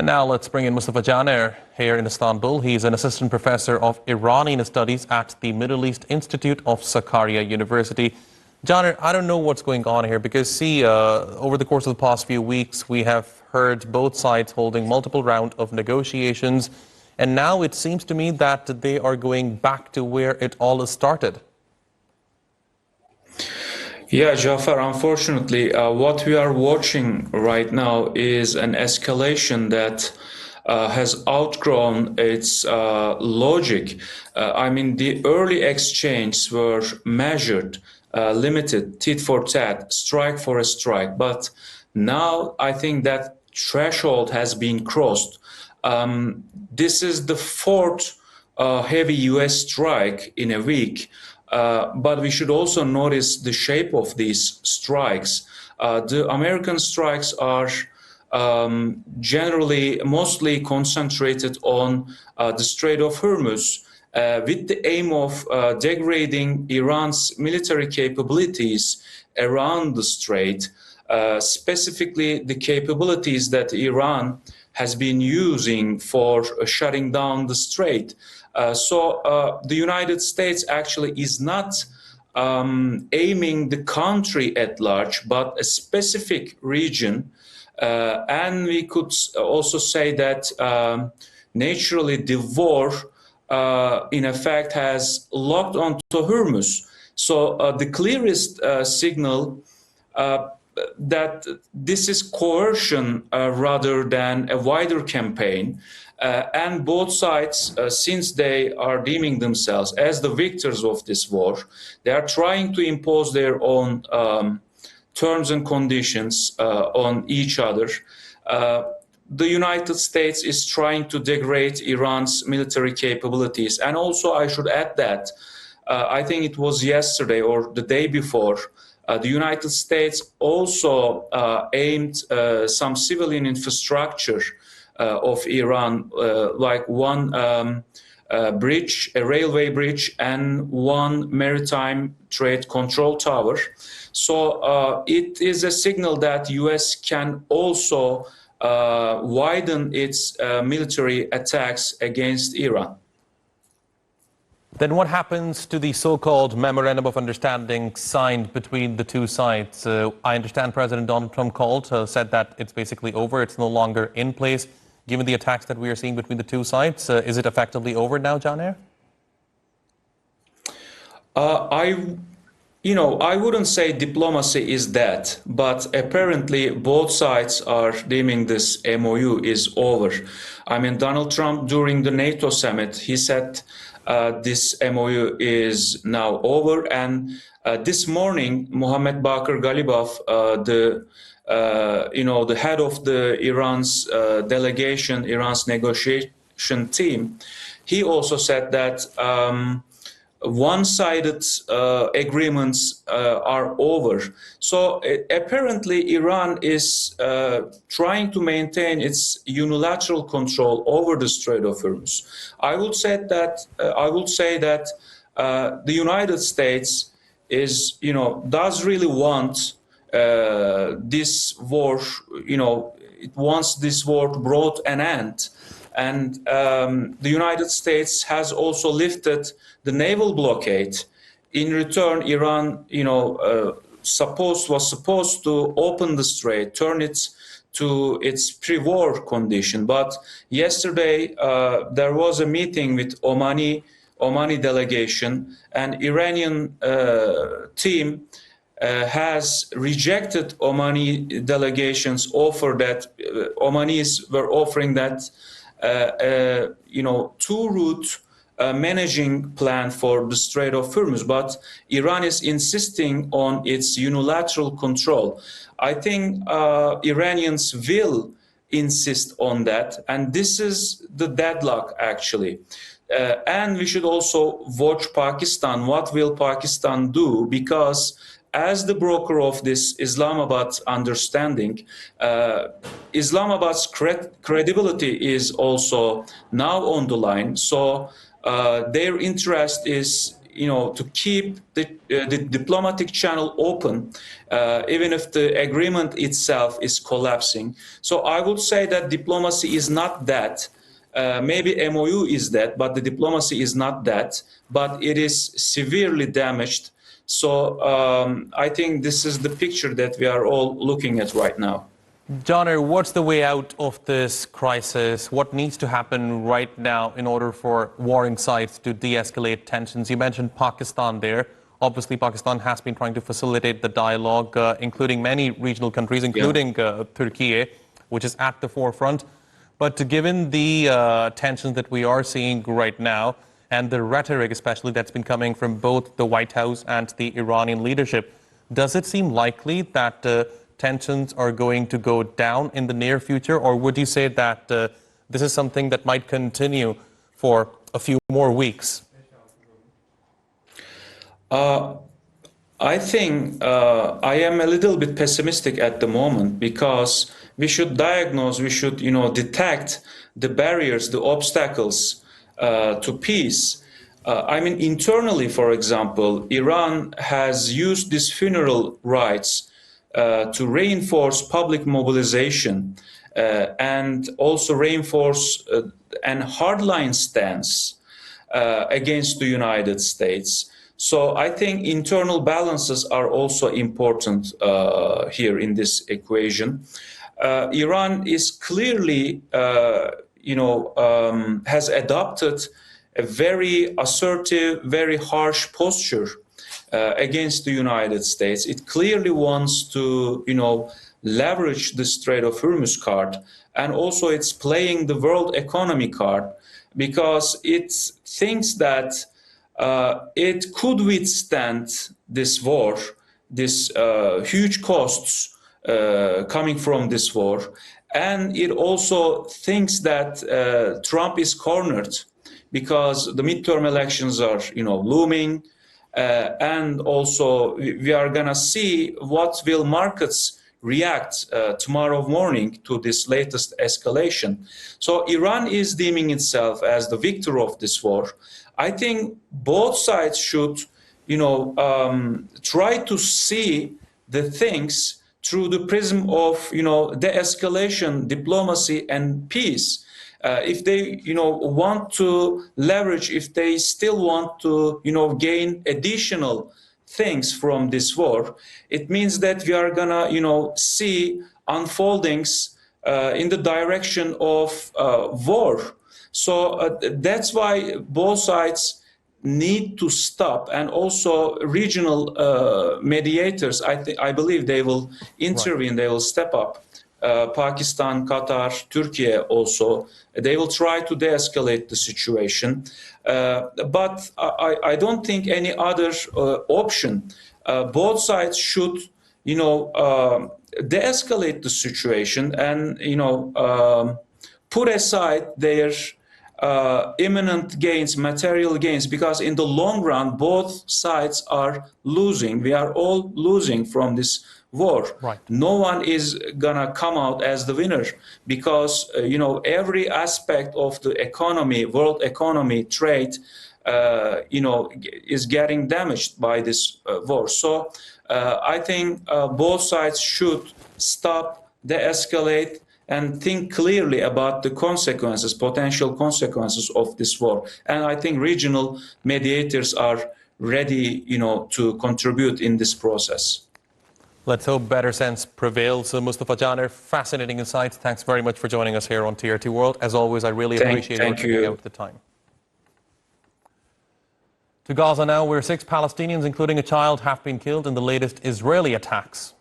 And now let's bring in Mustafa Janer here in Istanbul. He's an assistant professor of Iranian studies at the Middle East Institute of Sakarya University. Janer, I don't know what's going on here because, see, over the course of the past few weeks, we have heard both sides holding multiple rounds of negotiations. And now it seems to me that they are going back to where it all started. Yeah, Jafar, unfortunately, what we are watching right now is an escalation that has outgrown its logic. I mean, the early exchanges were measured, limited, tit-for-tat, strike for a strike. But now I think that threshold has been crossed. This is the fourth heavy US strike in a week. But we should also notice the shape of these strikes. The American strikes are generally mostly concentrated on the Strait of Hormuz with the aim of degrading Iran's military capabilities around the strait, specifically the capabilities that Iran has been using for shutting down the strait. So the United States actually is not aiming the country at large, but a specific region. And we could also say that naturally the war, in effect, has locked onto Hormuz. So the clearest signal that this is coercion rather than a wider campaign. And both sides, since they are deeming themselves as the victors of this war, they are trying to impose their own terms and conditions on each other. The United States is trying to degrade Iran's military capabilities. And also, I should add that, I think it was yesterday or the day before, the United States also aimed some civilian infrastructure of Iran, like one bridge, a railway bridge, and one maritime trade control tower. So it is a signal that US can also widen its military attacks against Iran. Then what happens to the so-called Memorandum of Understanding signed between the two sides? I understand President Donald Trump said that it's basically over, it's no longer in place. Given the attacks that we are seeing between the two sides, is it effectively over now, Janer? I wouldn't say diplomacy is dead, but apparently both sides are deeming this MOU is over. I mean, Donald Trump, during the NATO summit, he said this MOU is now over. And this morning, Mohammad Bakr Ghalibaf, the head of the Iran's delegation, Iran's negotiation team, he also said that one-sided agreements are over. So apparently Iran is trying to maintain its unilateral control over the Strait of Hormuz. I would say that the United States is, does really want this war, it wants this war brought an end. And the United States has also lifted the naval blockade. In return, Iran, was supposed to open the strait, turn it to its pre-war condition. But yesterday, there was a meeting with Omani delegation, and Iranian team has rejected Omani delegation's offer that Omanis were offering that two-route managing plan for the Strait of Hormuz, but Iran is insisting on its unilateral control. I think Iranians will insist on that, and this is the deadlock, actually. And we should also watch Pakistan. What will Pakistan do? Because as the broker of this Islamabad understanding, Islamabad's credibility is also now on the line. So their interest is to keep the diplomatic channel open, even if the agreement itself is collapsing. So I would say that diplomacy is not that. Maybe MOU is that, but the diplomacy is not that. But it is severely damaged. So I think this is the picture that we are all looking at right now. Johnner, what's the way out of this crisis? What needs to happen right now in order for warring sides to de-escalate tensions? You mentioned Pakistan there. Obviously, Pakistan has been trying to facilitate the dialogue, including many regional countries, including Turkey, which is at the forefront. But given the tensions that we are seeing right now, and the rhetoric especially that's been coming from both the White House and the Iranian leadership, does it seem likely that tensions are going to go down in the near future, or would you say that this is something that might continue for a few more weeks? I think I am a little bit pessimistic at the moment, because we should diagnose, we should, detect the barriers, the obstacles to peace. I mean, internally, for example, Iran has used these funeral rites to reinforce public mobilization and also reinforce an hardline stance against the United States. So I think internal balances are also important here in this equation. Iran is clearly, has adopted a very assertive, very harsh posture against the United States. It clearly wants to, leverage the Strait of Hormuz card, and also it's playing the world economy card, because it thinks that it could withstand this war, this huge costs coming from this war, and it also thinks that Trump is cornered, because the midterm elections are, looming. And also we are going to see what will markets react tomorrow morning to this latest escalation. So Iran is deeming itself as the victor of this war. I think both sides should, try to see the things through the prism of, de-escalation, diplomacy, and peace. If they, want to leverage, if they still want to, gain additional things from this war, it means that we are gonna, see unfoldings in the direction of war. So that's why both sides need to stop, and also regional mediators, I believe they will intervene, they will step up. Pakistan, Qatar, Turkey also, they will try to de-escalate the situation. But I don't think any other option. Both sides should, de-escalate the situation and, put aside their imminent gains, material gains, because in the long run, both sides are losing. We are all losing from this war. No one is gonna come out as the winner, because every aspect of the economy, world economy, trade, is getting damaged by this war. So I think both sides should stop, de-escalate, and think clearly about the consequences, potential consequences of this war. And I think regional mediators are ready, to contribute in this process. Let's hope better sense prevails. Mustafa Caner, fascinating insights. Thanks very much for joining us here on TRT World. As always, I really appreciate you taking out the time. To Gaza now, where 6 Palestinians, including a child, have been killed in the latest Israeli attacks.